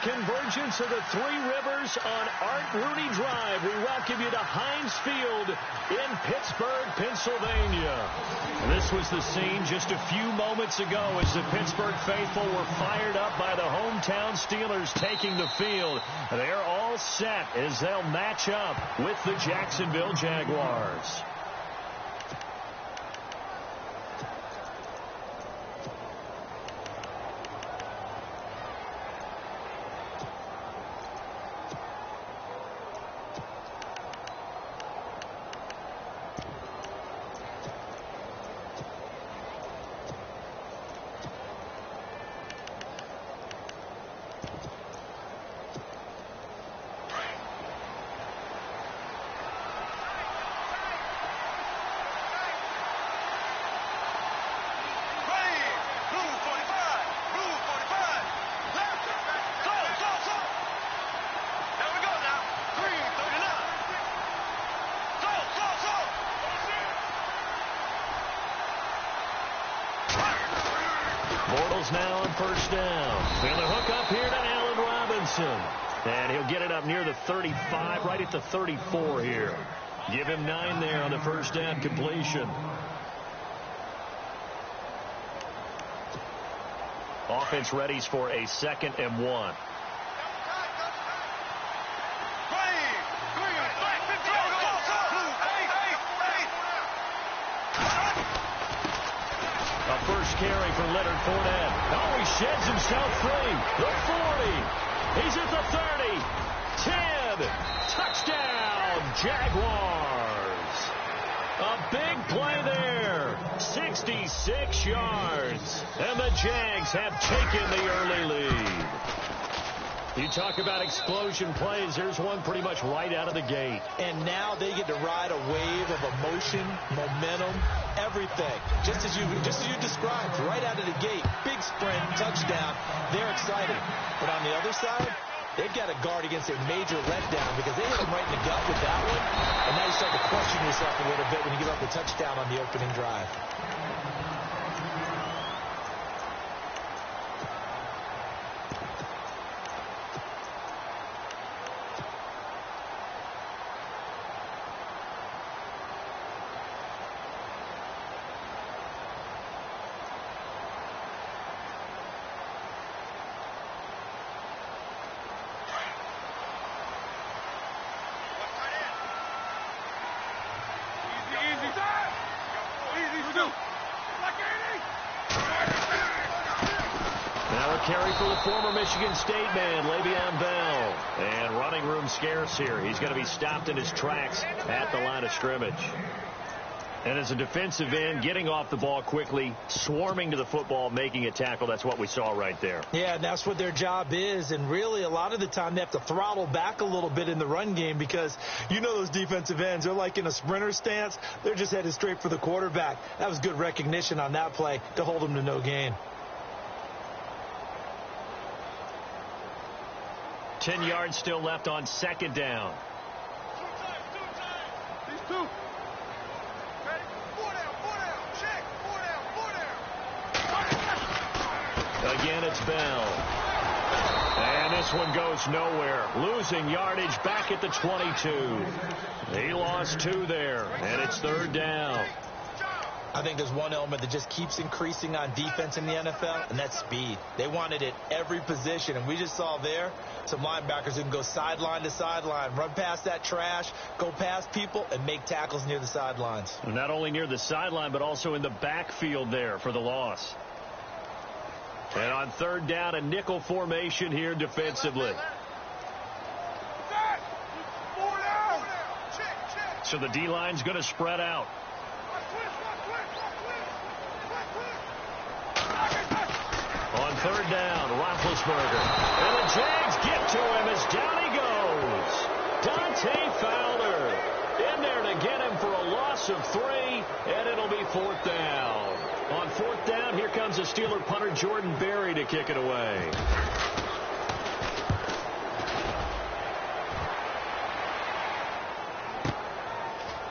convergence of the Three Rivers on Art Rooney Drive. We welcome you to Heinz Field in Pittsburgh, Pennsylvania. This was the scene just a few moments ago as the Pittsburgh faithful were fired up by the hometown Steelers taking the field. They're all set as they'll match up with the Jacksonville Jaguars. Now on first down. And the hook up here to Allen Robinson. And he'll get it up near the 35, right at the 34 here. Give him 9 there on the first down completion. Offense readies for a 2nd and 1. Carry for Leonard Fournette. Oh, he sheds himself free. The 40. He's at the 30. 10. Touchdown, Jaguars. A big play there. 66 yards. And the Jags have taken the early lead. You talk about explosion plays. Here's one pretty much right out of the gate. And now they get to ride a wave of emotion, momentum, everything. Just as you described, right out of the gate. Big sprint, touchdown. They're excited. But on the other side, they've got to guard against a major letdown because they hit them right in the gut with that one. And now you start to question yourself a little bit when you give up the touchdown on the opening drive. Carry for the former Michigan State man, Le'Veon Bell. And running room scarce here. He's going to be stopped in his tracks at the line of scrimmage. And as a defensive end, getting off the ball quickly, swarming to the football, making a tackle, that's what we saw right there. Yeah, and that's what their job is. And really, a lot of the time, they have to throttle back a little bit in the run game because you know those defensive ends, they're like in a sprinter stance. They're just headed straight for the quarterback. That was good recognition on that play to hold them to no gain. 10 yards still left on 2nd down. These two. Okay. 4 down. Check. 4 down. Again, it's Bell. And this one goes nowhere. Losing yardage back at the 22. He lost 2 there, and it's 3rd down. I think there's one element that just keeps increasing on defense in the NFL, and that's speed. They want it at every position, and we just saw there some linebackers who can go sideline to sideline, run past that trash, go past people, and make tackles near the sidelines. Not only near the sideline, but also in the backfield there for the loss. And on 3rd down, a nickel formation here defensively. So the D-line's going to spread out. On 3rd down, Roethlisberger. And the Jags get to him as down he goes. Dante Fowler in there to get him for a loss of 3, and it'll be 4th down. On 4th down, here comes a Steeler punter, Jordan Berry, to kick it away.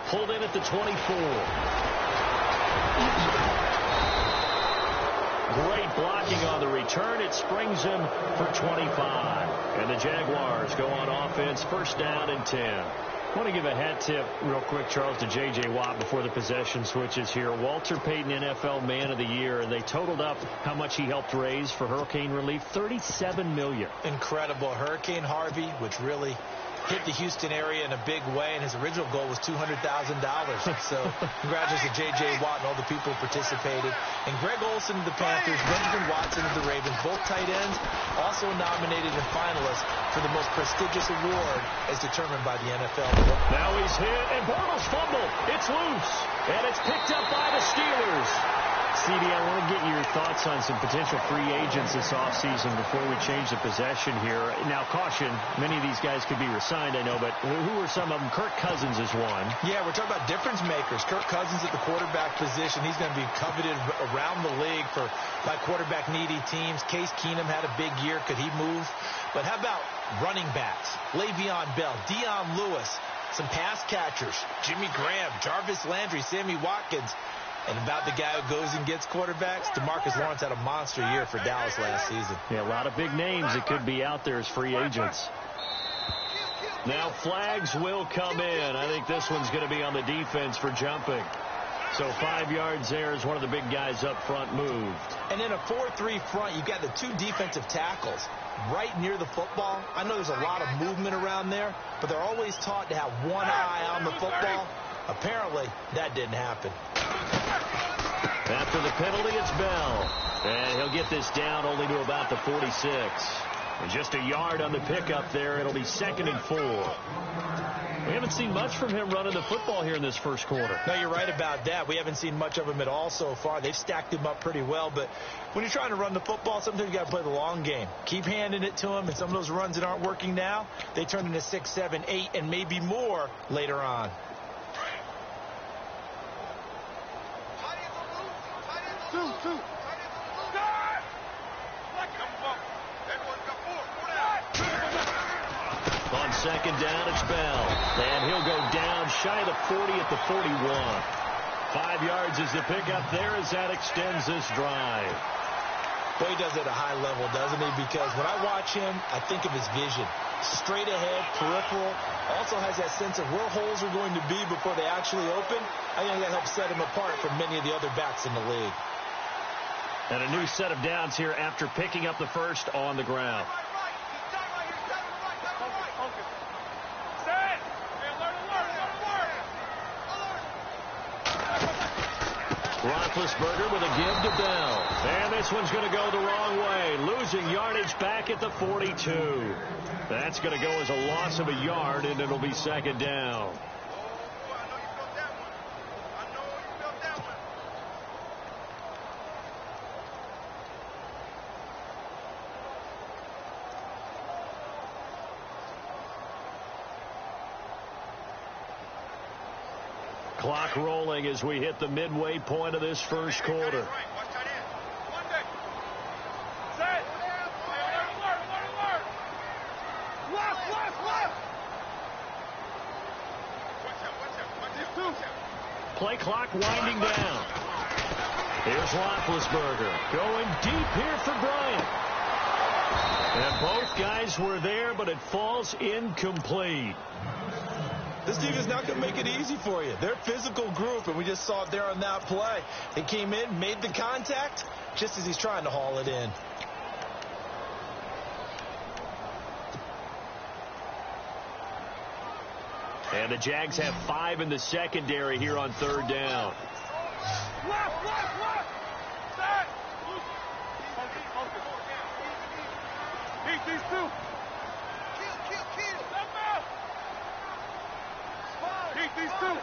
Pulled in at the 24. Great blocking on the return. It springs him for 25. And the Jaguars go on offense, first down and 10. I want to give a hat tip real quick, Charles, to J.J. Watt before the possession switches here. Walter Payton, NFL Man of the Year, and they totaled up how much he helped raise for hurricane relief, $37 million. Incredible. Hurricane Harvey, which really hit the Houston area in a big way, and his original goal was $200,000. So congratulations to J.J. Watt and all the people who participated. And Greg Olsen of the Panthers, Benjamin Watson of the Ravens, both tight ends, also nominated and finalists for the most prestigious award as determined by the NFL. Now he's hit, and Bortles fumble. It's loose, and it's picked up by the Steelers. CD, I want to get your thoughts on some potential free agents this offseason before we change the possession here. Now, caution, many of these guys could be resigned, I know, but who are some of them? Kirk Cousins is one. Yeah, we're talking about difference makers. Kirk Cousins at the quarterback position. He's going to be coveted around the league by quarterback-needy teams. Case Keenum had a big year. Could he move? But how about running backs? Le'Veon Bell, Dion Lewis, some pass catchers, Jimmy Graham, Jarvis Landry, Sammy Watkins. And about the guy who goes and gets quarterbacks, DeMarcus Lawrence had a monster year for Dallas last season. Yeah, a lot of big names that could be out there as free agents. Now flags will come in. I think this one's going to be on the defense for jumping. So 5 yards there as one of the big guys up front moved. And in a 4-3 front, you've got the two defensive tackles right near the football. I know there's a lot of movement around there, but they're always taught to have one eye on the football. Apparently, that didn't happen. After the penalty, it's Bell. And he'll get this down only to about the 46. And just a yard on the pickup there. It'll be 2nd and 4. We haven't seen much from him running the football here in this first quarter. No, you're right about that. We haven't seen much of him at all so far. They've stacked him up pretty well. But when you're trying to run the football, sometimes you got to play the long game. Keep handing it to him. And some of those runs that aren't working now, they turn into 6, 7, 8, and maybe more later on. Two. On 2nd down, it's Bell. And he'll go down shy of the 40 at the 41. 5 yards is the pickup there as that extends this drive. Boy, he does it at a high level, doesn't he? Because when I watch him, I think of his vision. Straight ahead, peripheral. Also has that sense of where holes are going to be before they actually open. I think that helps set him apart from many of the other backs in the league. And a new set of downs here after picking up the first on the ground. Roethlisberger with a give to Bell. And this one's going to go the wrong way. Losing yardage back at the 42. That's going to go as a loss of a yard, and it'll be 2nd down. Clock rolling as we hit the midway point of this first quarter. Play clock winding down. Here's Roethlisberger going deep here for Bryant. And both guys were there, but it falls incomplete. This team is not going to make it easy for you. They're a physical group, and we just saw it there on that play. They came in, made the contact, just as he's trying to haul it in. And the Jags have 5 in the secondary here on 3rd down. These two. These two.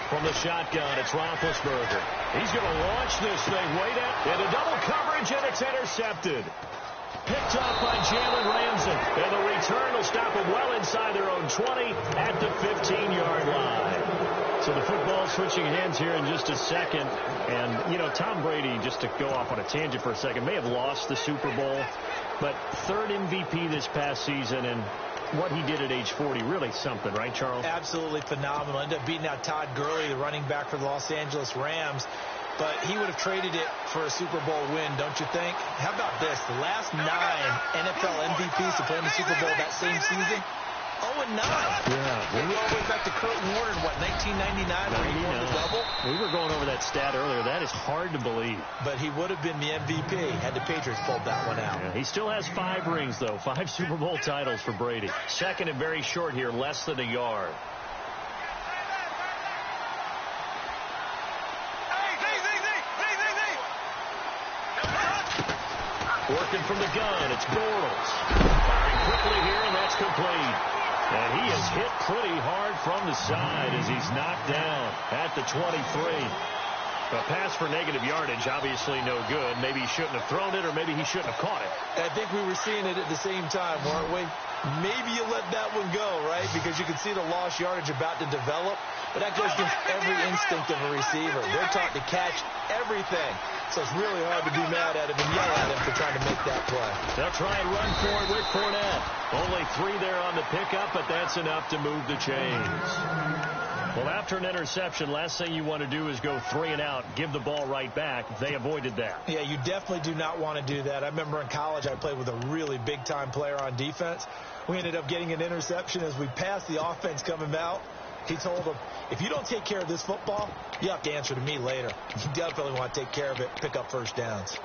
From the shotgun, it's Roethlisberger. He's going to launch this thing way down into double coverage, and it's intercepted. Picked off by Jalen Ramsey. And the return will stop them well inside their own 20 at the 15-yard line. So the football switching hands here in just a second. And, you know, Tom Brady, just to go off on a tangent for a second, may have lost the Super Bowl. But 3rd MVP this past season, and what he did at age 40, really something, right, Charles? Absolutely phenomenal. Ended up beating out Todd Gurley, the running back for the Los Angeles Rams. but he would have traded it for a Super Bowl win, don't you think? How about this? The last 9 NFL MVPs to play in the Super Bowl that same season, 0-9. Yeah. We go all the way back to Kurt Warner in, 1999 when he won the double? We were going over that stat earlier. That is hard to believe. But he would have been the MVP had the Patriots pulled that one out. Yeah, he still has 5 rings, though. 5 Super Bowl titles for Brady. Second and very short here, less than a yard. Working from the gun, it's Bortles. Firing quickly here, and that's complete. And he is hit pretty hard from the side as he's knocked down at the 23. A pass for negative yardage, obviously no good. Maybe he shouldn't have thrown it, or maybe he shouldn't have caught it. I think we were seeing it at the same time, weren't we? Maybe you let that one go, right? Because you can see the lost yardage about to develop. But that goes against every instinct of a receiver. They're taught to catch everything. So it's really hard to be mad at him and yell at him for trying to make that play. They'll try and run for it with Fournette. Only 3 there on the pickup, but that's enough to move the chains. Well, after an interception, last thing you want to do is go 3 and out, give the ball right back. They avoided that. Yeah, you definitely do not want to do that. I remember in college I played with a really big-time player on defense. We ended up getting an interception as we passed the offense coming out. He told him, if you don't take care of this football, you have to answer to me later. You definitely want to take care of it, pick up first downs.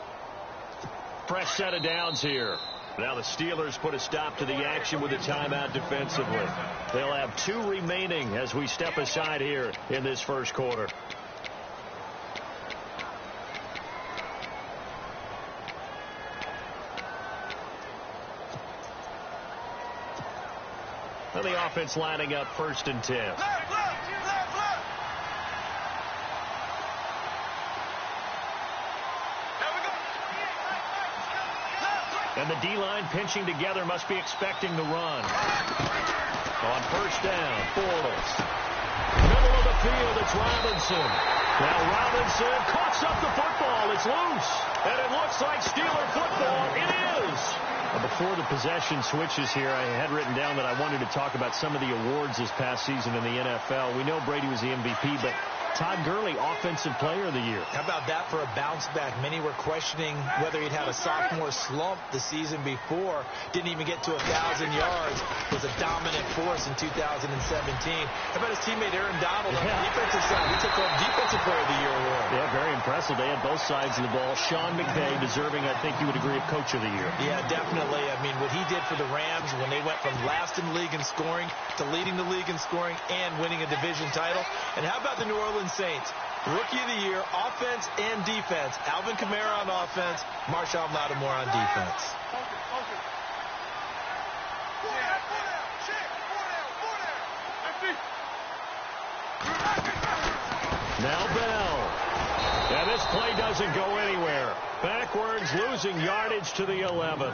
Fresh set of downs here. Now the Steelers put a stop to the action with a timeout defensively. They'll have 2 remaining as we step aside here in this first quarter. And the offense lining up 1st and 10. And the D-line pinching together, must be expecting the run. On 1st down, Bortles. Middle of the field, it's Robinson. Now Robinson coughs up the football. It's loose. And it looks like Steeler football. It is. Before the possession switches here, I had written down that I wanted to talk about some of the awards this past season in the NFL. We know Brady was the MVP, but Todd Gurley, Offensive Player of the Year. How about that for a bounce back? Many were questioning whether he'd had a sophomore slump the season before. Didn't even get to 1,000 yards. Was a dominant force in 2017. How about his teammate Aaron Donald on the defensive side? He took home Defensive Player of the Year award. Yeah, very impressive. They had both sides of the ball. Sean McVay deserving, I think you would agree, of Coach of the Year. Yeah, definitely. I mean, what he did for the Rams when they went from last in the league in scoring to leading the league in scoring and winning a division title. And how about the New Orleans Saints? Rookie of the Year, offense and defense. Alvin Kamara on offense, Marshawn Lattimore on defense. Now Bell. And this play doesn't go anywhere. Backwards, losing yardage to the 11.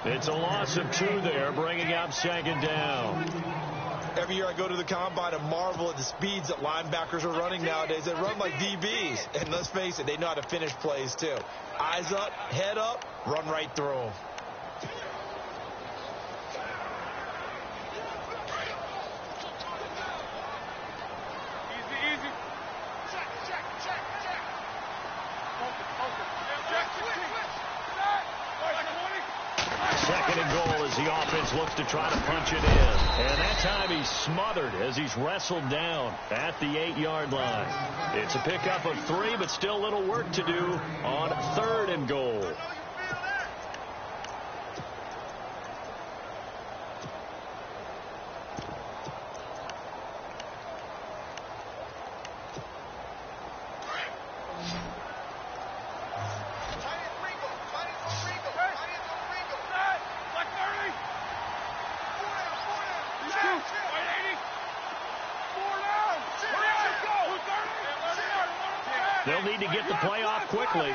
It's a loss of 2 there, bringing up 2nd down. Every year I go to the combine and marvel at the speeds that linebackers are running nowadays. They run like DBs. And let's face it, they know how to finish plays too. Eyes up, head up, run right through them. Easy. Check. 2nd and goal as the offense looks to try to punch it in. And that time he's smothered as he's wrestled down at the 8-yard line. It's a pickup of 3, but still little work to do on 3rd and goal. They'll need to get the play off quickly.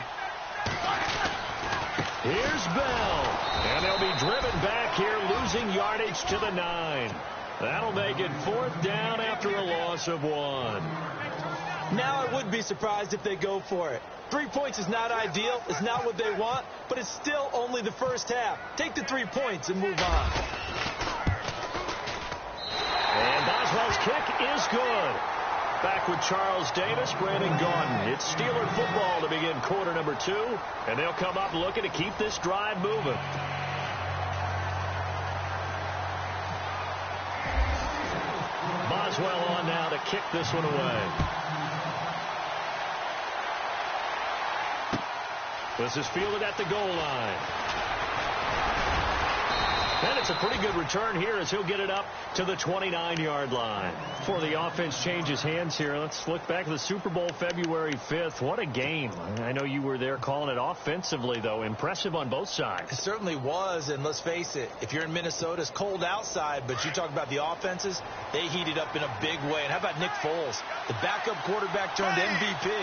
Here's Bell. And they'll be driven back here, losing yardage to the 9. That'll make it 4th down after a loss of 1. Now I wouldn't be surprised if they go for it. 3 points is not ideal. It's not what they want, but it's still only the first half. Take the 3 points and move on. And Boswell's kick is good. Back with Charles Davis, Brandon Gaudin. It's Steeler football to begin quarter number 2, and they'll come up looking to keep this drive moving. Boswell on now to kick this one away. This is fielded at the goal line. And it's a pretty good return here as he'll get it up to the 29-yard line. Before the offense changes hands here, let's look back at the Super Bowl February 5th. What a game. I know you were there calling it offensively, though. Impressive on both sides. It certainly was, and let's face it, if you're in Minnesota, it's cold outside, but you talk about the offenses, they heated up in a big way. And how about Nick Foles? The backup quarterback turned MVP,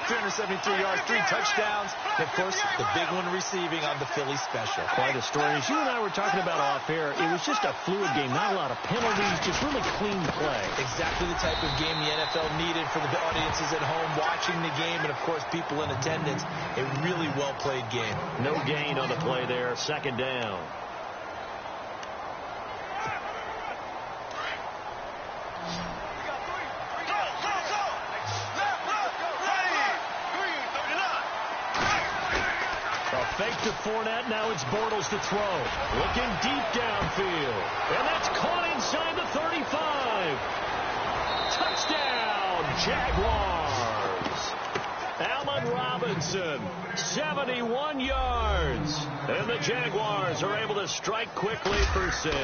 373 yards, 3 touchdowns, and, of course, the big one receiving on the Philly special. Quite a story. As you and I were talking about off air, it was just a fluid game, not a lot of penalties, just really clean play. Exactly the type of game the NFL needed for the audiences at home watching the game, and, of course, people in attendance. A really well-played game. No gain on the play there, second down. Fake to Fournette. Now it's Bortles to throw. Looking deep downfield. And that's caught inside the 35. Touchdown, Jaguars. Allen Robinson, 71 yards. And the Jaguars are able to strike quickly for 6.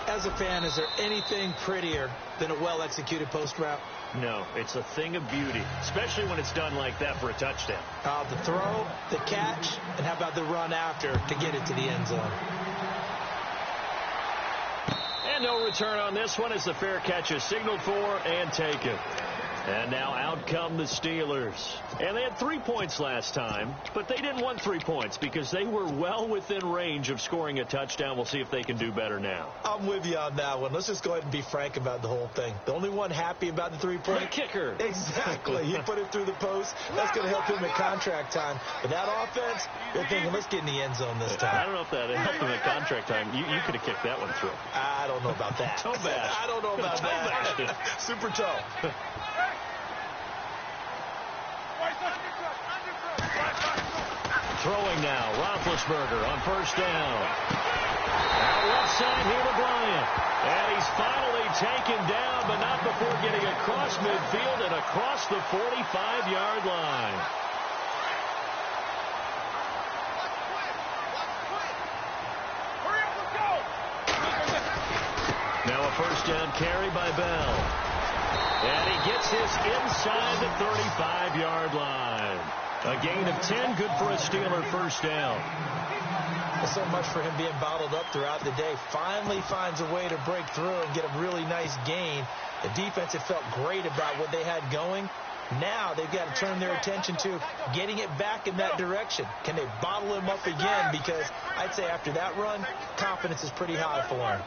As a fan, is there anything prettier than a well-executed post route? No, it's a thing of beauty, especially when it's done like that for a touchdown. The throw, the catch, and how about the run after to get it to the end zone? And no return on this one as the fair catch is signaled for and taken. And now out come the Steelers. And they had 3 points last time, but they didn't want 3 points because they were well within range of scoring a touchdown. We'll see if they can do better now. I'm with you on that one. Let's just go ahead and be frank about the whole thing. The only one happy about the 3-point. The kicker. Exactly. He put it through the post. That's going to help him at contract time. But that offense, they're thinking, let's get in the end zone this time. I don't know if that helped him at contract time. You could have kicked that one through. I don't know about that. Toe bash. I don't know about that. Super toe. Throwing now, Roethlisberger on first down. Out left side here to Bryant. And he's finally taken down, but not before getting across midfield and across the 45-yard line. Now a first down carry by Bell. And he gets his inside the 35-yard line. A gain of 10, good for a Steeler first down. So much for him being bottled up throughout the day. Finally finds a way to break through and get a really nice gain. The defense had felt great about what they had going. Now they've got to turn their attention to getting it back in that direction. Can they bottle him up again? Because I'd say after that run, confidence is pretty high for him.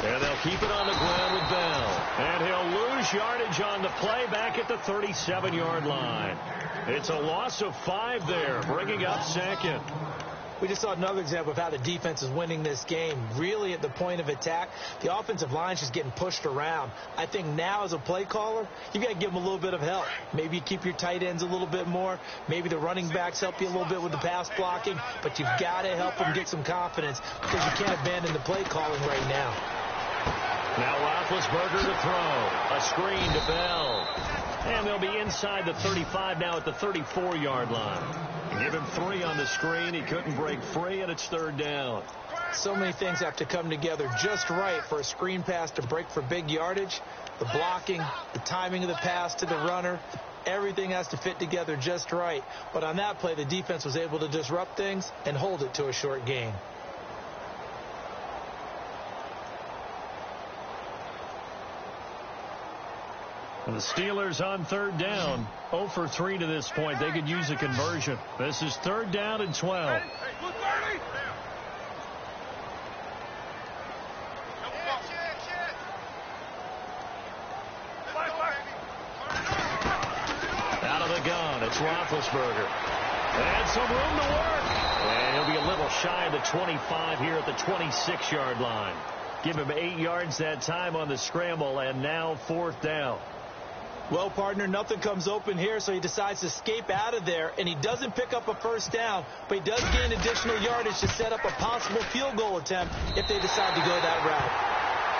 And they'll keep it on the ground with Bell. And he'll lose yardage on the play back at the 37-yard line. It's a loss of 5 there, bringing up second. We just saw another example of how the defense is winning this game. Really at the point of attack, the offensive line is just getting pushed around. I think now as a play caller, you've got to give them a little bit of help. Maybe you keep your tight ends a little bit more. Maybe the running backs help you a little bit with the pass blocking. But you've got to help them get some confidence because you can't abandon the play calling right now. Now Roethlisberger to throw. A screen to Bell. And they'll be inside the 35 now at the 34-yard line. Give him 3 on the screen. He couldn't break free, and it's third down. So many things have to come together just right for a screen pass to break for big yardage. The blocking, the timing of the pass to the runner, everything has to fit together just right. But on that play, the defense was able to disrupt things and hold it to a short gain. And the Steelers on third down, 0 for 3 to this point. They could use a conversion. This is third down and 12. Out of the gun, it's Roethlisberger. And some room to work. And he'll be a little shy of the 25 here at the 26-yard line. Give him 8 yards that time on the scramble, and now 4th down. Well, partner, nothing comes open here, so he decides to escape out of there, and he doesn't pick up a first down, but he does gain additional yardage to set up a possible field goal attempt if they decide to go that route.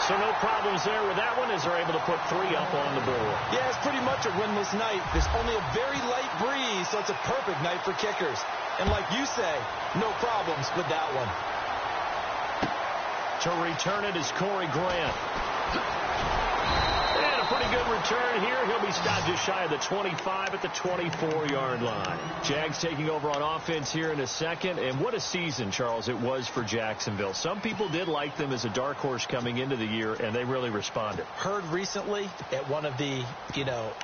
So no problems there with that one as they're able to put 3 up on the board. Yeah, it's pretty much a winless night. There's only a very light breeze, so it's a perfect night for kickers. And like you say, no problems with that one. To return it is Corey Grant. And a pretty good return here. He'll be stopped just shy of the 25 at the 24-yard line. Jags taking over on offense here in a second. And what a season, Charles, it was for Jacksonville. Some people did like them as a dark horse coming into the year, and they really responded. Heard recently at one of the,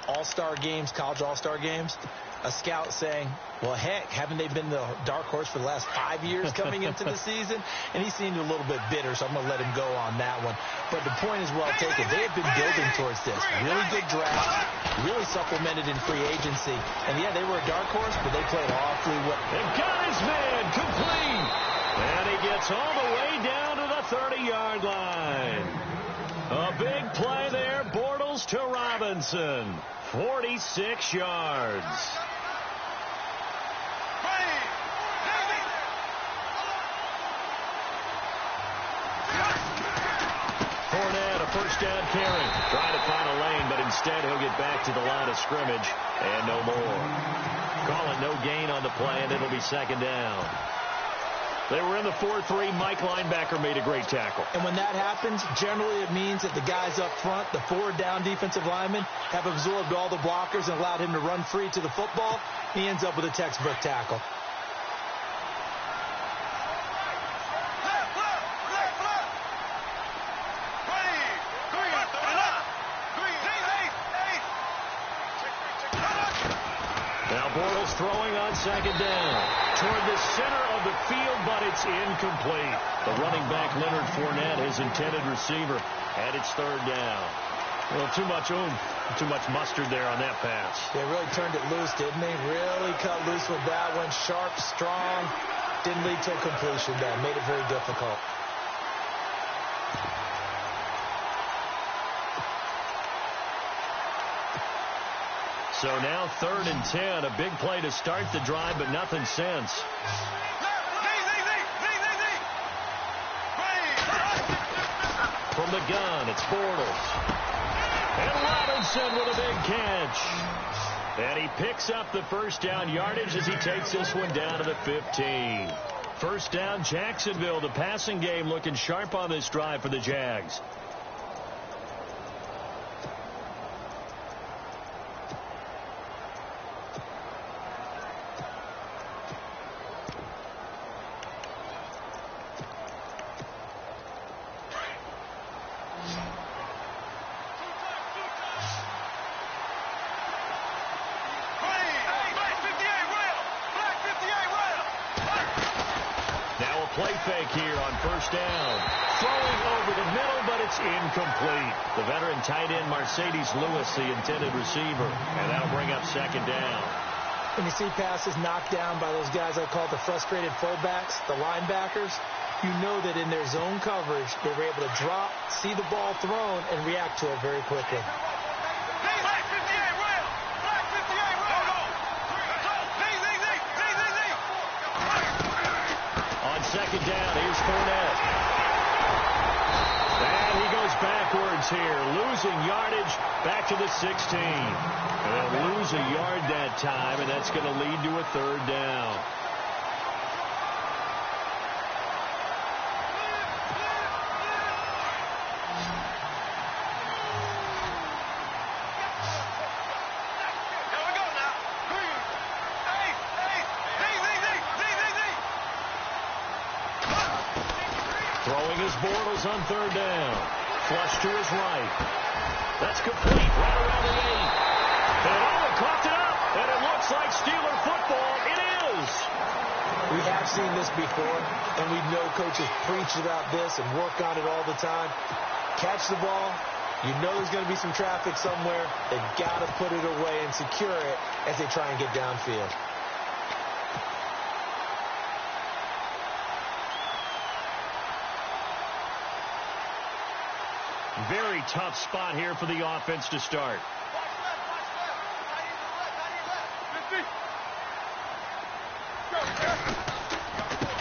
all-star games, college all-star games, a scout saying, well, heck, haven't they been the dark horse for the last 5 years coming into the season? And he seemed a little bit bitter, so I'm going to let him go on that one. But the point is well taken. They have been building towards this. Really good draft, really supplemented in free agency. And, yeah, they were a dark horse, but they played awfully well. They've got his man complete. And he gets all the way down to the 30-yard line. A big play there. Bortles to Robinson. 46 yards. Fournette, a first down carry. Trying to find a lane, but instead he'll get back to the line of scrimmage. And no more. Call it no gain on the play, and it'll be 2nd down. They were in the 4-3. Mike linebacker made a great tackle. And when that happens, generally it means that the guys up front, the 4-down defensive linemen, have absorbed all the blockers and allowed him to run free to the football. He ends up with a textbook tackle. Now Bortles throwing on 2nd down. Toward the center of the field, but it's incomplete. The running back, Leonard Fournette, his intended receiver, and it's 3rd down. Well, too much mustard there on that pass. They really turned it loose, didn't they? Really cut loose with that one. Sharp, strong. Didn't lead to a completion there. Made it very difficult. So now 3rd and 10. A big play to start the drive, but nothing since. From the gun, it's Bortles. And Robinson with a big catch. And he picks up the first down yardage as he takes this one down to the 15. First down, Jacksonville. The passing game looking sharp on this drive for the Jags. Play fake here on first down. Throwing over the middle, but it's incomplete. The veteran tight end, Mercedes Lewis, the intended receiver. And that'll bring up 2nd down. When you see passes knocked down by those guys I call the frustrated fullbacks, the linebackers, you know that in their zone coverage, they were able to drop, see the ball thrown, and react to it very quickly. On 2nd down, here's Fournette. And he goes backwards here, losing yardage back to the 16. And they'll lose a yard that time, and that's going to lead to a 3rd down. Throwing his Bortles on 3rd down. Flush to his right. That's complete right around the 8. And caught it up. And it looks like Steeler football. It is. We have seen this before, and we know coaches preach about this and work on it all the time. Catch the ball. You know there's going to be some traffic somewhere. They've got to put it away and secure it as they try and get downfield. Very tough spot here for the offense to start.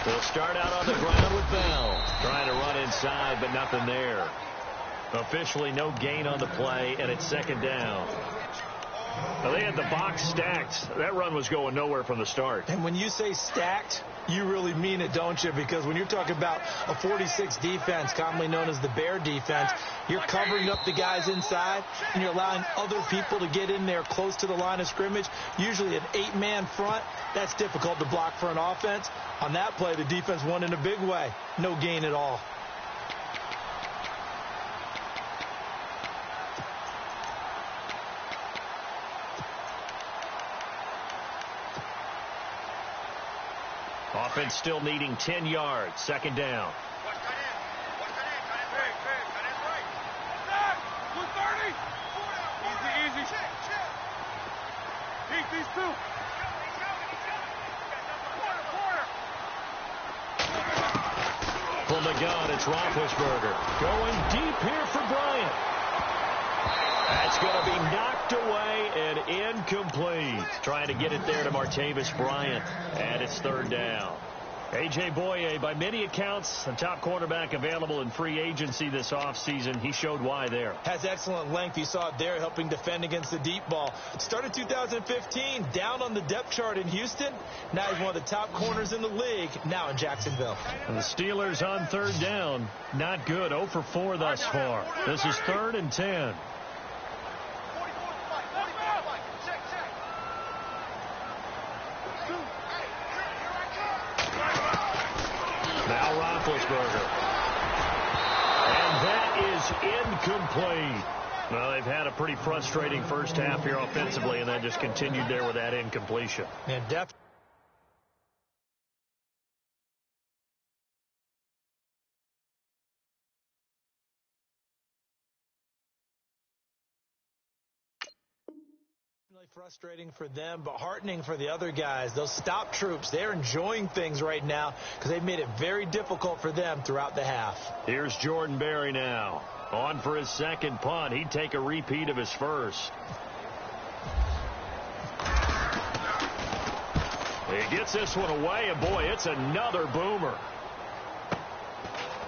They'll start out on the ground with Bell. Trying to run inside, but nothing there. Officially no gain on the play, and it's second down. Well, they had the box stacked. That run was going nowhere from the start. And when you say stacked, you really mean it, don't you? Because when you're talking about a 46 defense, commonly known as the Bear defense, you're covering up the guys inside, and you're allowing other people to get in there close to the line of scrimmage. Usually an 8-man front. That's difficult to block for an offense. On that play, the defense won in a big way. No gain at all. Offense still needing 10 yards. Second down. From the gun, it's Roethlisberger. Going deep here for Bryant. That's going to be knocked away and incomplete. Trying to get it there to Martavis Bryant. And it's third down. A.J. Boye, by many accounts, the top cornerback available in free agency this offseason. He showed why there. Has excellent length. You saw it there helping defend against the deep ball. Started 2015 down on the depth chart in Houston. Now he's one of the top corners in the league, now in Jacksonville. And the Steelers on third down. Not good. 0 for 4 thus far. This is 3rd and 10. Now Roethlisberger. And that is incomplete. Well, they've had a pretty frustrating first half here offensively, and then just continued there with that incompletion. And depth. Frustrating for them, but heartening for the other guys. Those stop troops, they're enjoying things right now because they've made it very difficult for them throughout the half. Here's Jordan Berry now. On for his second punt. He'd take a repeat of his first. He gets this one away, and boy, it's another boomer.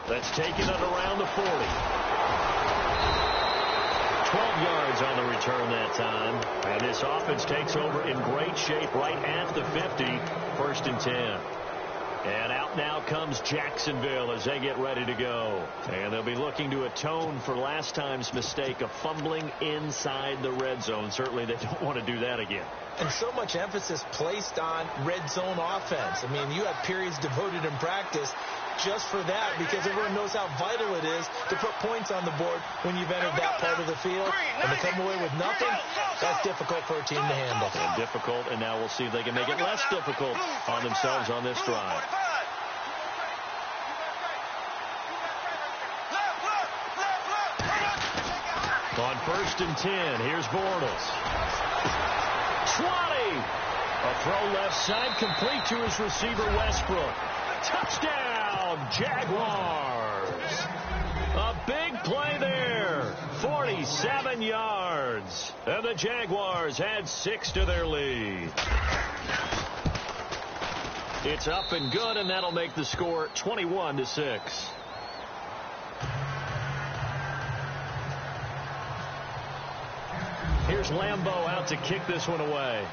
That's taken it around the 40. 12 yards on the return that time. And this offense takes over in great shape right at the 50. 1st and 10. And out now comes Jacksonville as they get ready to go. And they'll be looking to atone for last time's mistake of fumbling inside the red zone. Certainly they don't want to do that again. And so much emphasis placed on red zone offense. I mean, you have periods devoted in practice just for that, because everyone knows how vital it is to put points on the board when you've entered that part of the field. And to come away with nothing, that's difficult for a team to handle. And difficult, and now we'll see if they can make it less difficult on themselves on this drive. On 1st and 10, here's Bortles. 20! A throw left side, complete to his receiver, Westbrook. Touchdown, Jaguars. A big play there. 47 yards. And the Jaguars add 6 to their lead. It's up and good, and that'll make the score 21-6. Here's Lambeau out to kick this one away.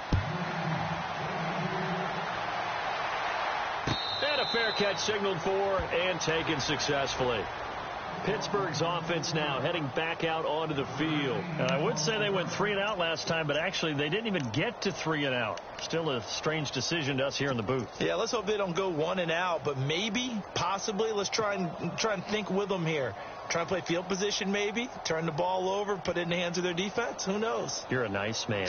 And a fair catch signaled for and taken successfully. Pittsburgh's offense now heading back out onto the field. And I would say they went 3 and out last time, but actually they didn't even get to 3 and out. Still a strange decision to us here in the booth. Yeah, let's hope they don't go 1 and out, but maybe, possibly, let's try and think with them here. Try and play field position maybe, turn the ball over, put it in the hands of their defense. Who knows? You're a nice man.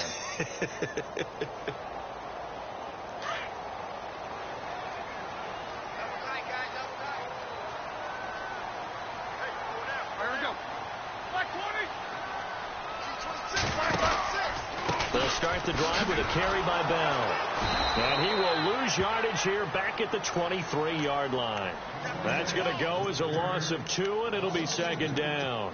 They'll start the drive with a carry by Bell. And he will lose yardage here back at the 23-yard line. That's going to go as a loss of 2, and it'll be second down.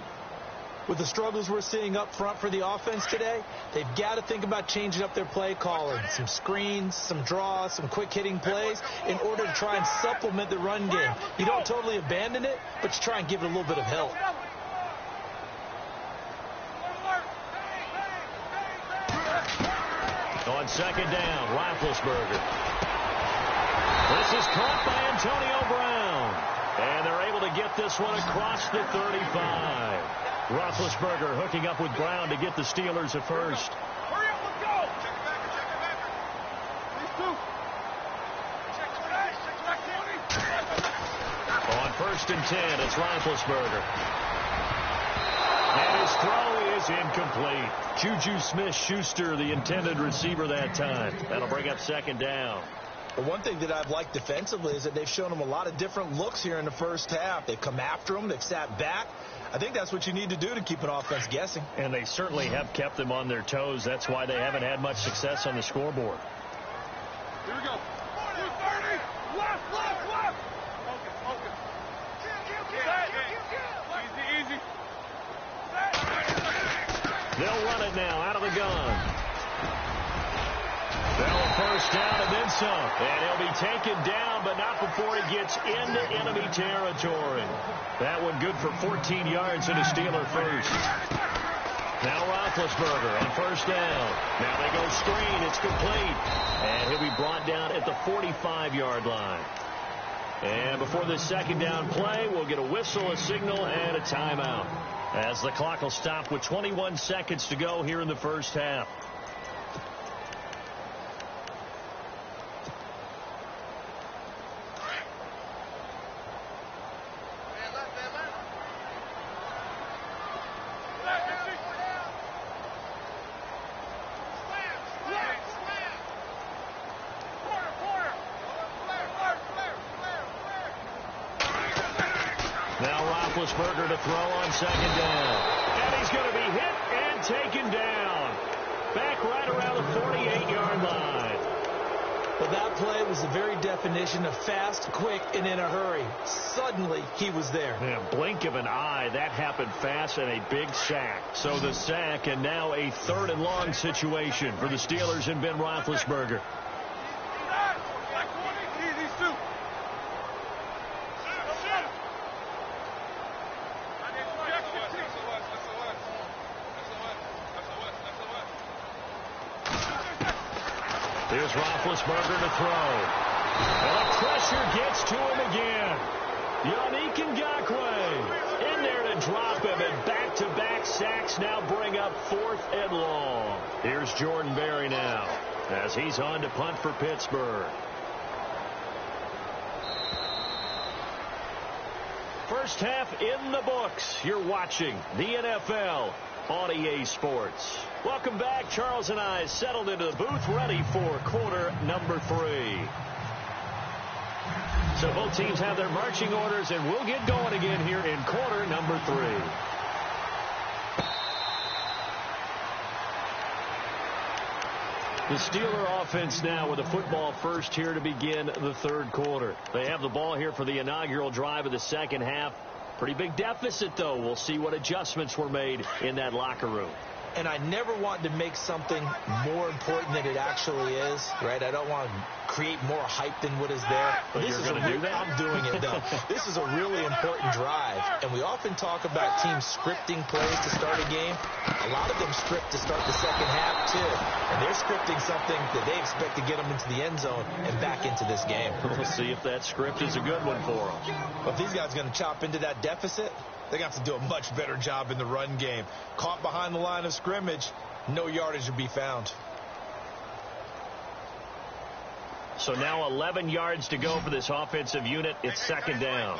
With the struggles we're seeing up front for the offense today, they've got to think about changing up their play calling. Some screens, some draws, some quick-hitting plays in order to try and supplement the run game. You don't totally abandon it, but you try and give it a little bit of help. On second down, Roethlisberger. This is caught by Antonio Brown. And they're able to get this one across the 35. Roethlisberger hooking up with Brown to get the Steelers at first. Hurry up, let's go. Check it back, check it back. These two. Check it back, 20. On first and 10, it's Roethlisberger. And his throw is incomplete. Juju Smith-Schuster, the intended receiver that time. That'll bring up second down. But one thing that I've liked defensively is that they've shown them a lot of different looks here in the first half. They've come after them. They've sat back. I think that's what you need to do to keep an offense guessing. And they certainly have kept them on their toes. That's why they haven't had much success on the scoreboard. Here we go. 230. Left. Focus. Easy. They'll run it now out of the gun. They'll first down and then some. And he'll be taken down, but not before he gets into enemy territory. That one good for 14 yards and a Steeler first. Now Roethlisberger on first down. Now they go screen. It's complete. And he'll be brought down at the 45-yard line. And before this second down play, we'll get a whistle, a signal, and a timeout, as the clock will stop with 21 seconds to go here in the first half. Now Roethlisberger to throw on second down. And he's going to be hit and taken down. Back right around the 48-yard line. Well, that play was the very definition of fast, quick, and in a hurry. Suddenly, he was there. Yeah, blink of an eye. That happened fast and a big sack. So the sack and now a third and long situation for the Steelers and Ben Roethlisberger. Here's Roethlisberger to throw. And the pressure gets to him again. Yannick Ngakoue in there to drop him, and back-to-back sacks now bring up fourth and long. Here's Jordan Berry now as he's on to punt for Pittsburgh. First half in the books. You're watching the NFL on EA Sports. Welcome back. Charles and I settled into the booth ready for quarter number 3. So both teams have their marching orders, and we'll get going again here in quarter number 3. The Steeler offense now with a football first here to begin the third quarter. They have the ball here for the inaugural drive of the second half. Pretty big deficit, though. We'll see what adjustments were made in that locker room. And I never want to make something more important than it actually is, right? I don't want to create more hype than what is there. But you're going to do that? I'm doing it, though. This is a really important drive, and we often talk about teams scripting plays to start a game. A lot of them script to start the second half, too. And they're scripting something that they expect to get them into the end zone and back into this game. We'll see if that script is a good one for them. Well, if these guys are going to chop into that deficit, they got to do a much better job in the run game. Caught behind the line of scrimmage, no yardage to be found. So now 11 yards to go for this offensive unit. It's second down.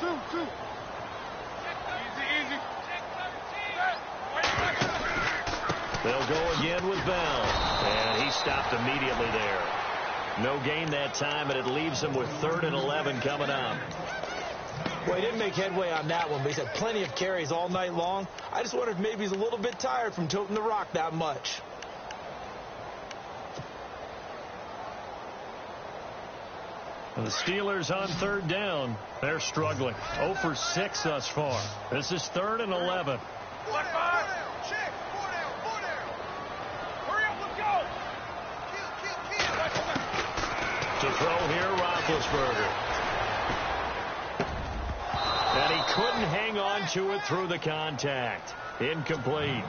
Two. Easy. They'll go again with Bell. And he stopped immediately there. No gain that time, and it leaves them with 3rd and 11 coming up. Well, he didn't make headway on that one, but he's had plenty of carries all night long. I just wonder if maybe he's a little bit tired from toting the rock that much. The Steelers on third down. They're struggling. 0 for 6 thus far. This is 3rd and 11. Left five. Check. 4 down. 4 down. Hurry up. Let's go. To throw here, Roethlisberger. And he couldn't hang on to it through the contact. Incomplete.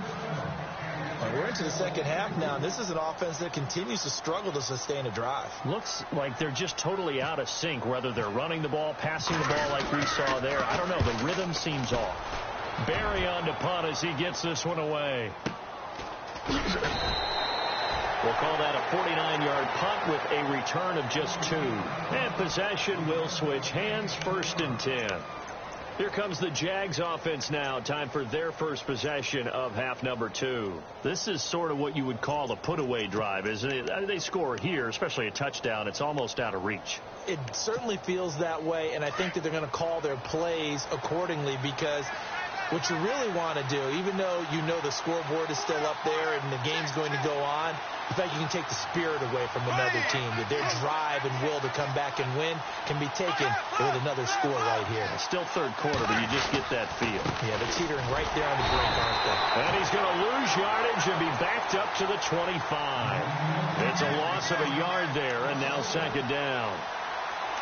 We're into the second half now, and this is an offense that continues to struggle to sustain a drive. Looks like they're just totally out of sync, whether they're running the ball, passing the ball like we saw there. I don't know. The rhythm seems off. Barry on to punt as he gets this one away. We'll call that a 49-yard punt with a return of just 2. And possession will switch hands, 1st and 10. Here comes the Jags offense now. Time for their first possession of half number 2. This is sort of what you would call a put-away drive, isn't it? They score here, especially a touchdown. It's almost out of reach. It certainly feels that way, and I think that they're going to call their plays accordingly, because what you really want to do, even though you know the scoreboard is still up there and the game's going to go on, in fact, you can take the spirit away from another team. That their drive and will to come back and win can be taken with another score right here. It's still third quarter, but you just get that feel. Yeah, they're teetering right there on the brink, aren't they? And he's going to lose yardage and be backed up to the 25. It's a loss of a yard there, and now 2nd down.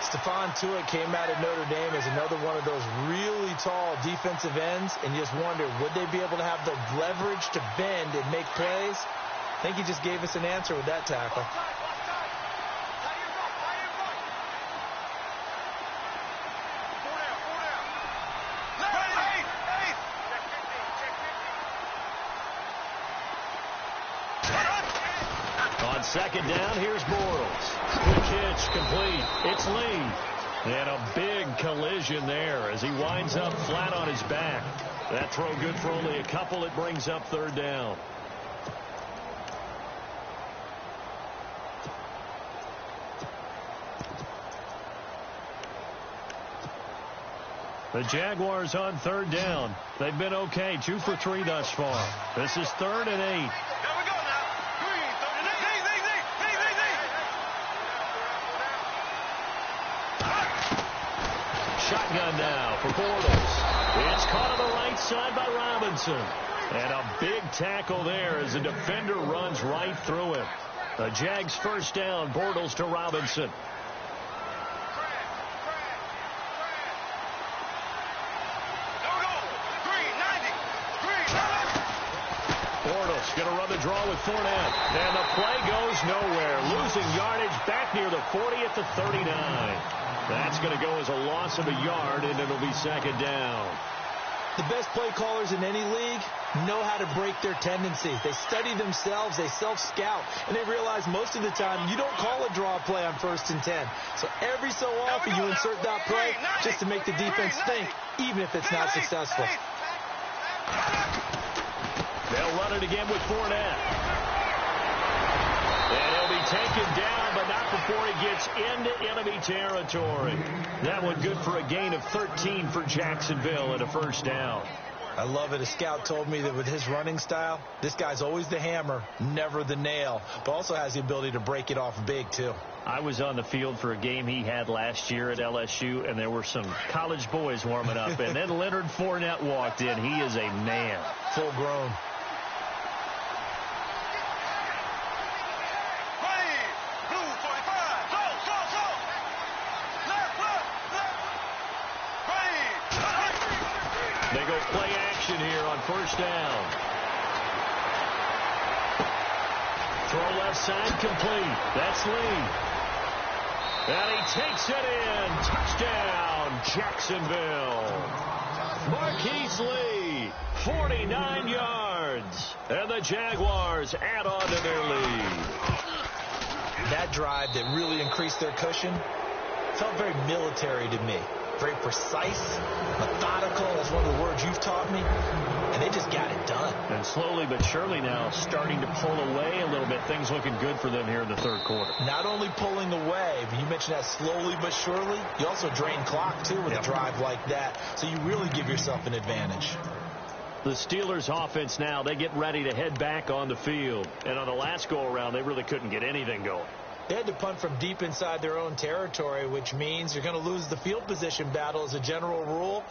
Stephon Tuitt came out of Notre Dame as another one of those really tall defensive ends, and you just wonder, would they be able to have the leverage to bend and make plays? I think he just gave us an answer with that tackle. On 2nd down, here's Bortles. Quick hitch, complete. It's Lee. And a big collision there as he winds up flat on his back. That throw good for only a couple. It brings up 3rd down. The Jaguars on 3rd down. They've been okay. 2 for 3 thus far. This is 3rd and 8. There we go now. Green, Shotgun now for Bortles. It's caught on the right side by Robinson. And a big tackle there as the defender runs right through him. The Jags 1st down. Bortles to Robinson. Going to run the draw with Fournette. And the play goes nowhere. Losing yardage back near the 40 at the 39. That's going to go as a loss of a yard, and it'll be 2nd down. The best play callers in any league know how to break their tendencies. They study themselves, they self-scout, and they realize most of the time you don't call a draw play on 1st and 10. So every so often you insert that play just to make the defense think, even if it's not successful. They'll run it again with Fournette. And he'll be taken down, but not before he gets into enemy territory. That one good for a gain of 13 for Jacksonville and a 1st down. I love it. A scout told me that with his running style, this guy's always the hammer, never the nail, but also has the ability to break it off big, too. I was on the field for a game he had last year at LSU, and there were some college boys warming up, and then Leonard Fournette walked in. He is a man. Full grown. They go play action here on 1st down. Throw left side complete. That's Lee. And he takes it in. Touchdown, Jacksonville. Marquise Lee, 49 yards. And the Jaguars add on to their lead. That drive that really increased their cushion felt very military to me. Very precise, methodical. That's one of the words you've taught me. And they just got it done. And slowly but surely now starting to pull away a little bit. Things looking good for them here in the 3rd quarter. Not only pulling away, but you mentioned that slowly but surely. You also drain clock, too, with a drive like that. So you really give yourself an advantage. The Steelers offense now, they get ready to head back on the field. And on the last go-around, they really couldn't get anything going. They had to punt from deep inside their own territory, which means you're going to lose the field position battle as a general rule.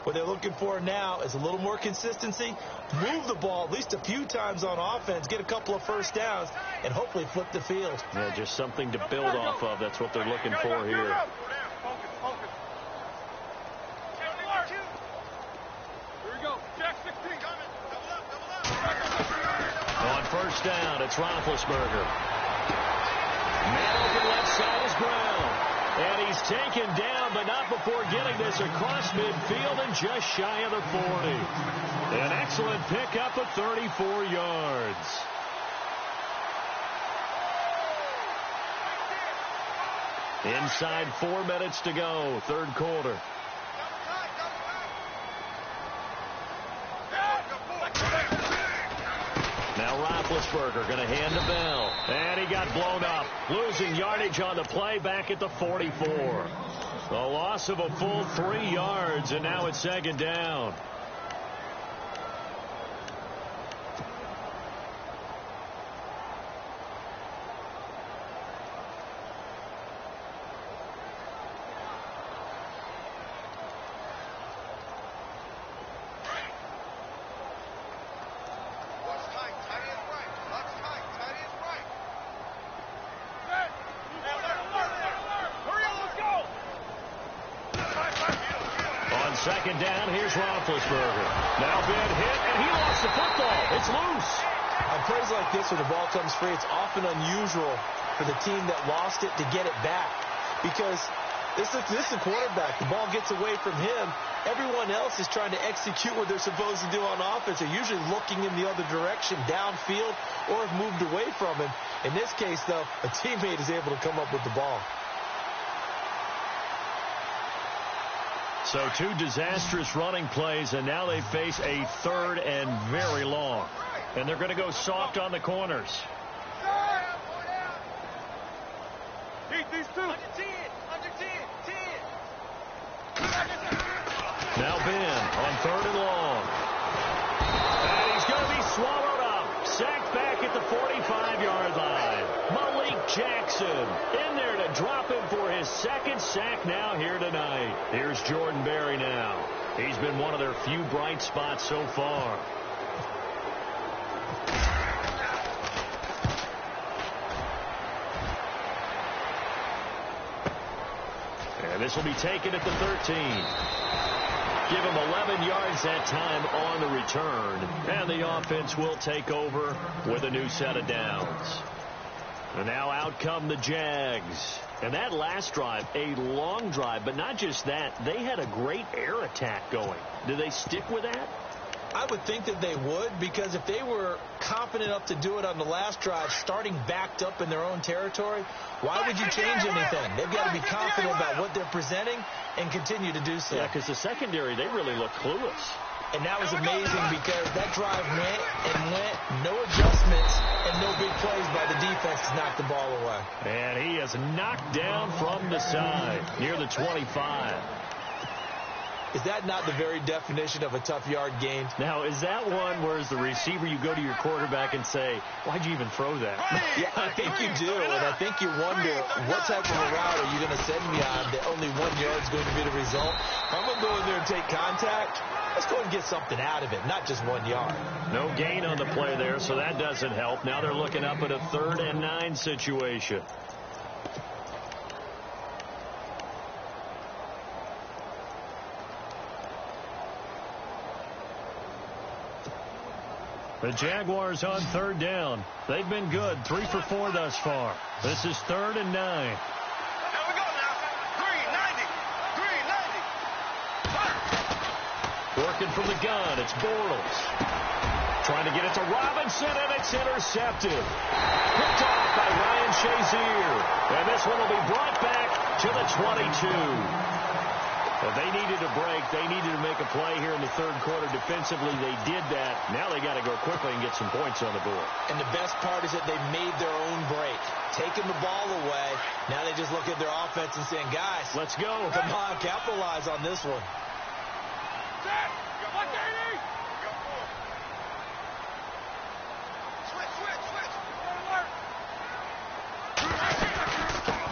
What they're looking for now is a little more consistency, move the ball at least a few times on offense, get a couple of first downs, and hopefully flip the field. Yeah, just something to build off of. That's what they're looking for here. Here we go. Jack 16. On first down, it's Roethlisberger. Man open left side is Brown. And he's taken down, but not before getting this across midfield and just shy of the 40. An excellent pickup of 34 yards. Inside 4 minutes to go, third quarter. Now Roethlisberger going to hand to Bell. And he got blown up. Losing yardage on the play back at the 44. A loss of a full 3 yards, and now it's second down. Second down, here's Roethlisberger. Now Ben hit, and he lost the football. It's loose. On plays like this where the ball comes free, it's often unusual for the team that lost it to get it back. Because this is the quarterback. The ball gets away from him. Everyone else is trying to execute what they're supposed to do on offense. They're usually looking in the other direction, downfield, or have moved away from him. In this case, though, a teammate is able to come up with the ball. So 2 disastrous running plays, and now they face a third and very long. And they're going to go soft on the corners. Beat these two. Under 10. Now Ben on third and long. And he's going to be swallowed up. Sacked back at the 45-yard line. Malik Jackson in there to drop him for his second sack now here tonight. Here's Jordan Berry now. He's been one of their few bright spots so far. And this will be taken at the 13. Give him 11 yards that time on the return. And the offense will take over with a new set of downs. And now out come the Jags. And that last drive, a long drive, but not just that. They had a great air attack going. Do they stick with that? I would think that they would, because if they were confident enough to do it on the last drive, starting backed up in their own territory, why would you change anything? They've got to be confident about what they're presenting and continue to do so. Yeah, because the secondary, they really look clueless. And that was amazing because that drive went and went, no adjustments and no big plays by the defense to knock the ball away. And he is knocked down from the side near the 25. Is that not the very definition of a tough yard gain? Now, is that one where as the receiver you go to your quarterback and say, why'd you even throw that? Yeah, I think you do, and I think you wonder what type of a route are you going to send me on that only 1 yard is going to be the result. If I'm going to go in there and take contact, let's go and get something out of it, not just 1 yard. No gain on the play there, so that doesn't help. Now they're looking up at a 3rd and 9 situation. The Jaguars on 3rd down. They've been good, 3 for 4 thus far. This is 3rd and 9. Here we go now. 390. Working from the gun, it's Bortles. Trying to get it to Robinson, and it's intercepted. Picked off by Ryan Shazier. And this one will be brought back to the 22. Well, they needed a break. They needed to make a play here in the 3rd quarter. Defensively, they did that. Now they got to go quickly and get some points on the board. And the best part is that they made their own break. Taking the ball away. Now they just look at their offense and saying, guys, let's go. Come on, capitalize on this one.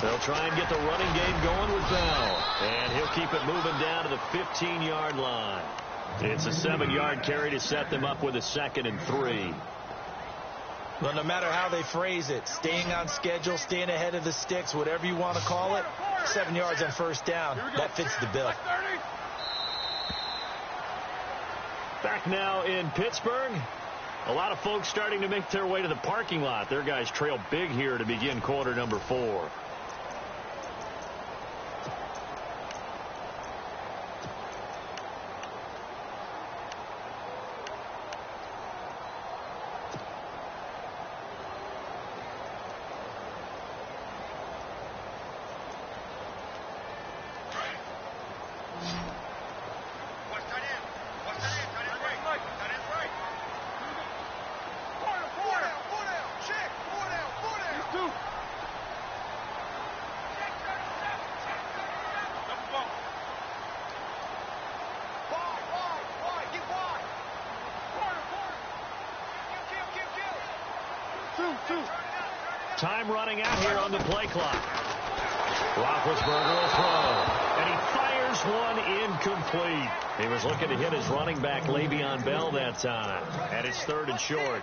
They'll try and get the running game going with Bell. And he'll keep it moving down to the 15-yard line. It's a 7-yard carry to set them up with a 2nd and 3. Well, no matter how they phrase it, staying on schedule, staying ahead of the sticks, whatever you want to call it, 7 yards on first down, that fits the bill. Back now in Pittsburgh. A lot of folks starting to make their way to the parking lot. Their guys trail big here to begin quarter number 4. Time running out here on the play clock. Roethlisberger will throw. And he fires one incomplete. He was looking to hit his running back, Le'Veon Bell, that time. And it's 3rd and short.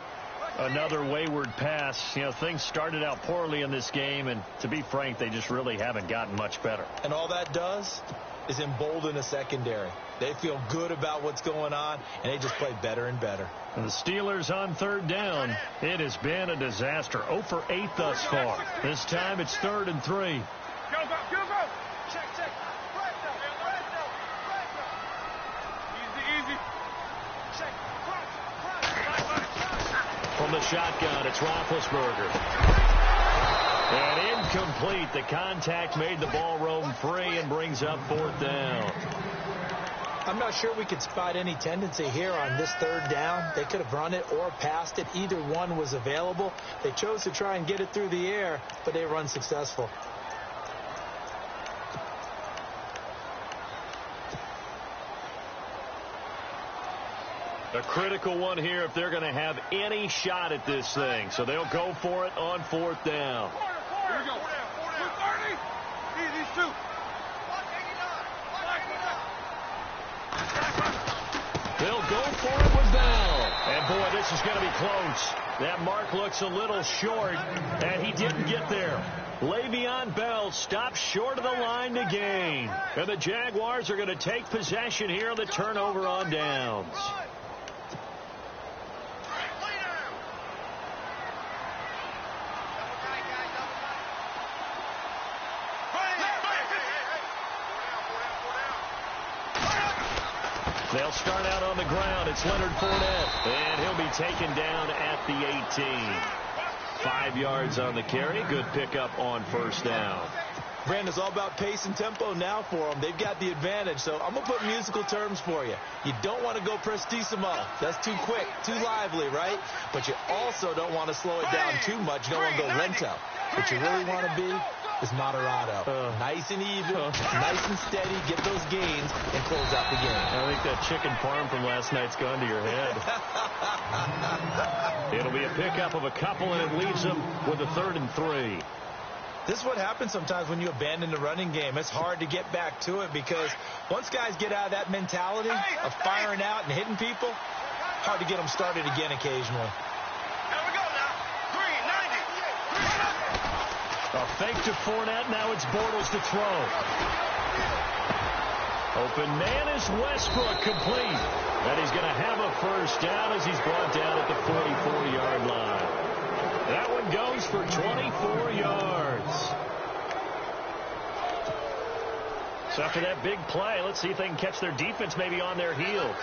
Another wayward pass. You know, things started out poorly in this game, and to be frank, they just really haven't gotten much better. And all that does is embolden a secondary. They feel good about what's going on, and they just play better and better. And the Steelers on 3rd down. It has been a disaster. 0 for 8 thus far. This time it's 3rd and 3. Go, go, go, go. Check, check. Right now, right now, right now. Easy, easy. Check. Front. From the shotgun, it's Roethlisberger. And incomplete. The contact made the ball roam free and brings up 4th down. I'm not sure we could spot any tendency here on this 3rd down. They could have run it or passed it. Either one was available. They chose to try and get it through the air, but they were unsuccessful. A critical one here if they're going to have any shot at this thing. So they'll go for it on 4th down. Here we go. 230. These two. 189. They'll go for it with Bell. And, boy, this is going to be close. That mark looks a little short, and he didn't get there. Le'Veon Bell stopped short of the line to gain. And the Jaguars are going to take possession here on the turnover on downs. They'll start out on the ground. It's Leonard Fournette, and he'll be taken down at the 18. 5 yards on the carry. Good pickup on first down. Brandon, it's all about pace and tempo now for them. They've got the advantage, so I'm going to put musical terms for you. You don't want to go prestissimo. That's too quick, too lively, right? But you also don't want to slow it down too much. You don't want to go lento. What you really want to be is moderato. Nice and even, nice and steady, get those gains, and close out the game. I think that chicken parm from last night's gone to your head. It'll be a pickup of a couple, and it leaves them with a 3rd and 3. This is what happens sometimes when you abandon the running game. It's hard to get back to it because once guys get out of that mentality of firing out and hitting people, hard to get them started again occasionally. Here we go now. 390. A fake to Fournette. Now it's Bortles to throw. Open man is Westbrook, complete. And he's going to have a first down as he's brought down at the 44-yard line. That one goes for 24 yards. So after that big play, let's see if they can catch their defense maybe on their heels.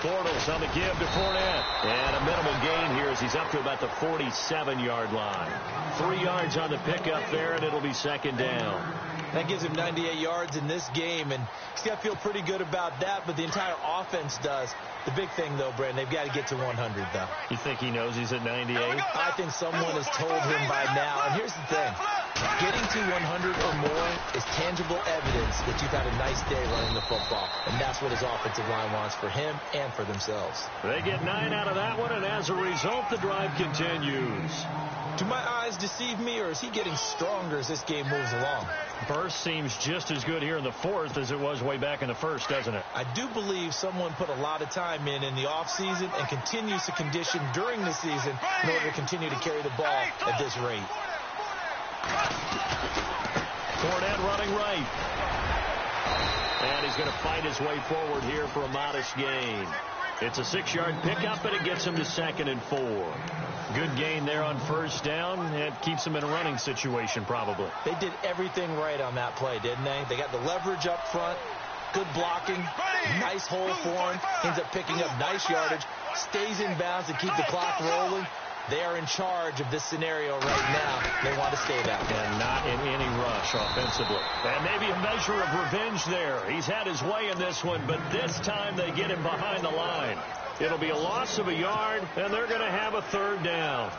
Bortles on the give to Fournette. And a minimal gain here as he's up to about the 47-yard line. 3 yards on the pickup there, and it'll be 2nd down. That gives him 98 yards in this game, and he's got to feel pretty good about that, but the entire offense does. The big thing, though, Brandon, they've got to get to 100, though. You think he knows he's at 98? I think someone has told him by now. And here's the thing. Getting to 100 or more is tangible evidence that you've had a nice day running the football. And that's what his offensive line wants for him and for themselves. They get 9 out of that one, and as a result, the drive continues. Do my eyes deceive me, or is he getting stronger as this game moves along? Burst seems just as good here in the fourth as it was way back in the first, doesn't it? I do believe someone put a lot of time in the offseason and continues to condition during the season in order to continue to carry the ball at this rate. Fournette running right. And he's going to fight his way forward here for a modest gain. It's a 6-yard pickup, and it gets him to 2nd and 4. Good gain there on first down. It keeps him in a running situation, probably. They did everything right on that play, didn't they? They got the leverage up front, good blocking, nice hole for him, ends up picking up nice yardage, stays in bounds to keep the clock rolling. They are in charge of this scenario right now. They want to stay that way. And not in any rush offensively. And maybe a measure of revenge there. He's had his way in this one, but this time they get him behind the line. It'll be a loss of a yard, and they're going to have a 3rd down.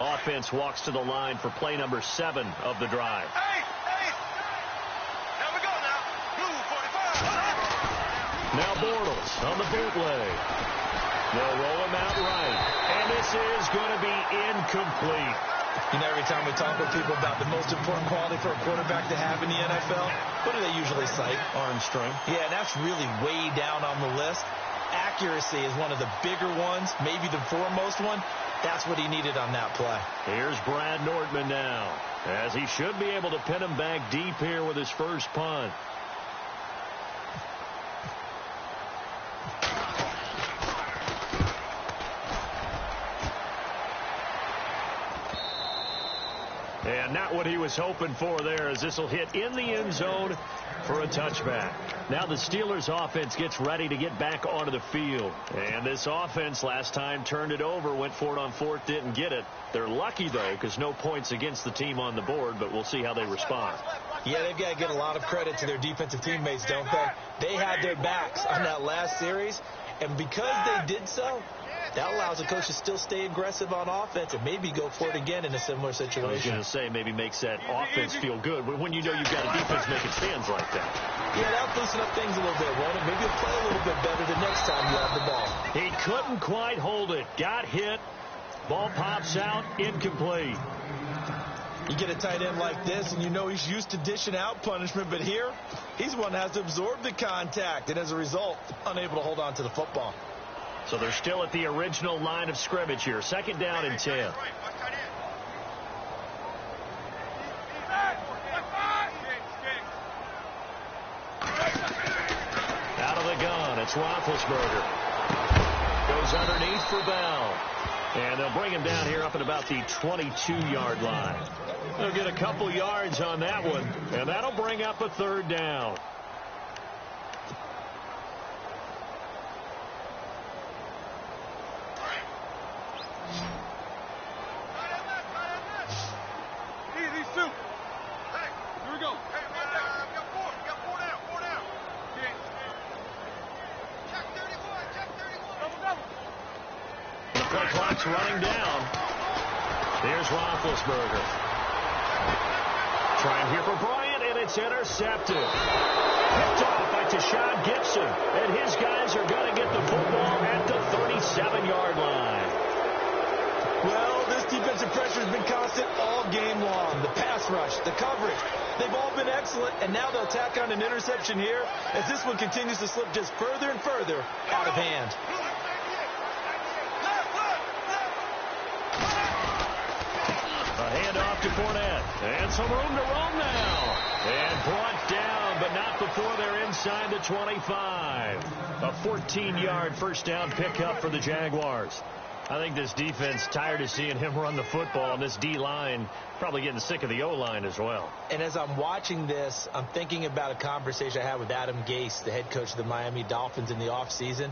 Offense walks to the line for play number 7 of the drive. Hey! Here we go now. Blue 45. Now Bortles on the bootleg. They'll roll him out right. And this is going to be incomplete. You know, every time we talk with people about the most important quality for a quarterback to have in the NFL, what do they usually cite? Arm strength. Yeah, and that's really way down on the list. Accuracy is one of the bigger ones, maybe the foremost one. That's what he needed on that play. Here's Brad Nordman now, as he should be able to pin him back deep here with his first punt. And not what he was hoping for there, as this will hit in the end zone for a touchback. Now the Steelers offense gets ready to get back onto the field. And this offense last time turned it over, went for it on 4th, didn't get it. They're lucky, though, because no points against the team on the board, but we'll see how they respond. Yeah, they've got to get a lot of credit to their defensive teammates, don't they? They had their backs on that last series, and because they did so, that allows the coach to still stay aggressive on offense and maybe go for it again in a similar situation. I was going to say maybe makes that offense feel good, but when you know you've got a defense making stands like that. Yeah, that'll loosen up things a little bit, won't it? Maybe you'll play a little bit better the next time you have the ball. He couldn't quite hold it. Got hit. Ball pops out. Incomplete. You get a tight end like this, and you know he's used to dishing out punishment, but here, he's the one that has to absorb the contact, and as a result, unable to hold on to the football. So they're still at the original line of scrimmage here. 2nd down and 10. Out of the gun, it's Roethlisberger. Goes underneath for Bell. And they'll bring him down here up at about the 22-yard line. They'll get a couple yards on that one, and that'll bring up a 3rd down. Easy, Sue. Hey, here we go. Hey, one down. We got 4. We got 4 down. 4 down. Check 31. Check 31. Double. The play clock's running down. Here's Roethlisberger. Trying here for Bryant, and it's intercepted. Picked off by Tashawn Gibson, and his guys are going to get the football at the 37-yard line. Well, this defensive pressure has been constant all game long. The pass rush, the coverage, they've all been excellent, and now they'll tack on an interception here as this one continues to slip just further and further out of hand. A handoff to Fournette, and some room to roam now. And brought down, but not before they're inside the 25. A 14-yard first down pickup for the Jaguars. I think this defense tired of seeing him run the football, and this D-line probably getting sick of the O-line as well. And as I'm watching this, I'm thinking about a conversation I had with Adam Gase, the head coach of the Miami Dolphins, in the offseason.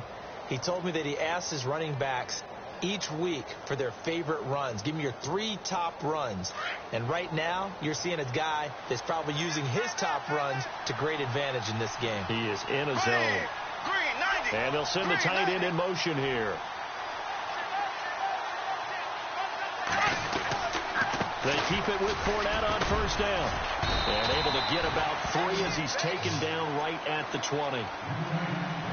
He told me that he asked his running backs each week for their favorite runs. Give me your 3 top runs. And right now, you're seeing a guy that's probably using his top runs to great advantage in this game. He is in a zone. And they'll send the tight end in motion here. They keep it with Fournette on first down. And able to get about 3 as he's taken down right at the 20.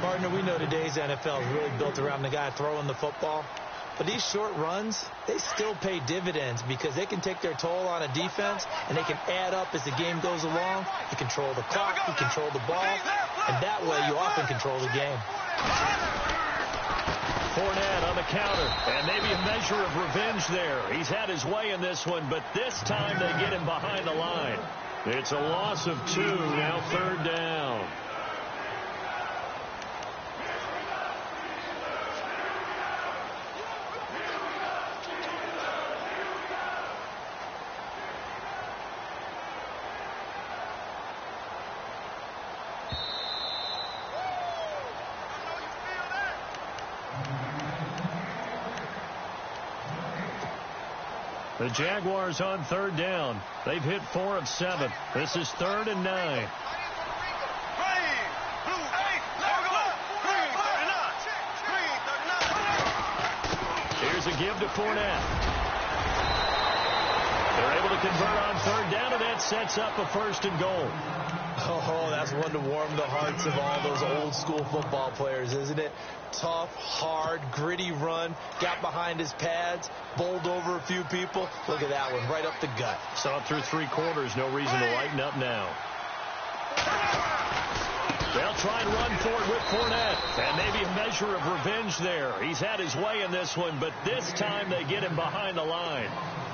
Partner, we know today's NFL is really built around the guy throwing the football. But these short runs, they still pay dividends because they can take their toll on a defense, and they can add up as the game goes along. You control the clock, you control the ball, and that way you often control the game. Fournette on the counter, and maybe a measure of revenge there. He's had his way in this one, but this time they get him behind the line. It's a loss of 2, now 3rd down. The Jaguars on 3rd down. They've hit 4 of 7. This is 3rd and 9. Here's a give to Fournette. They're able to convert on 3rd down, and that sets up a 1st and goal. Oh, that's one to warm the hearts of all those old school football players, isn't it? Tough, hard, gritty run, got behind his pads, bowled over a few people. Look at that one, right up the gut. Saw it through 3 quarters, no reason to lighten up now. They'll try and run for it with Fournette, and maybe a measure of revenge there. He's had his way in this one, but this time they get him behind the line.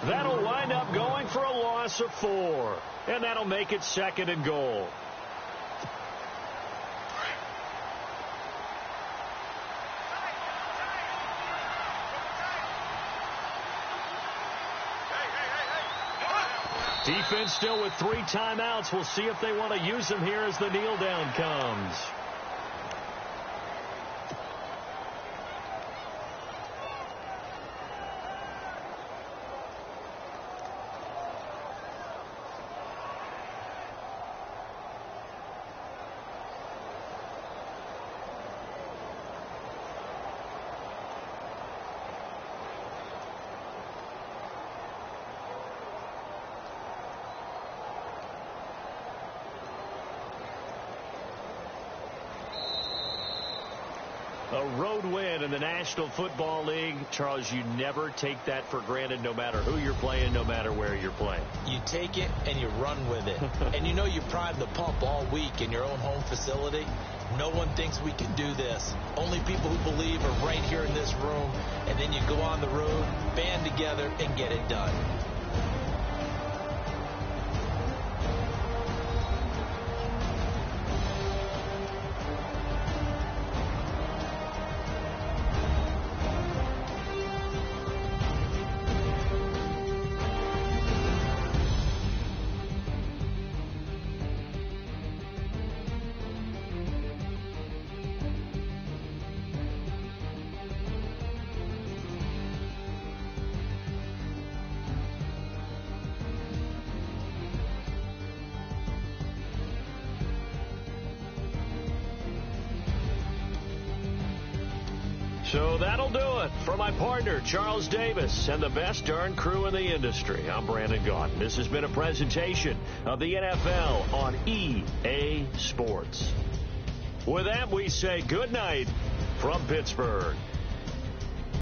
That'll wind up going for a loss of 4, and that'll make it 2nd and goal. Defense still with 3 timeouts. We'll see if they want to use them here as the kneel down comes. A road win in the National Football League. Charles, you never take that for granted, no matter who you're playing, no matter where you're playing. You take it and you run with it. And you know you prime the pump all week in your own home facility. No one thinks we can do this. Only people who believe are right here in this room. And then you go on the road, band together, and get it done. So that'll do it. For my partner, Charles Davis, and the best darn crew in the industry, I'm Brandon Gaudin. This has been a presentation of the NFL on EA Sports. With that, we say good night from Pittsburgh.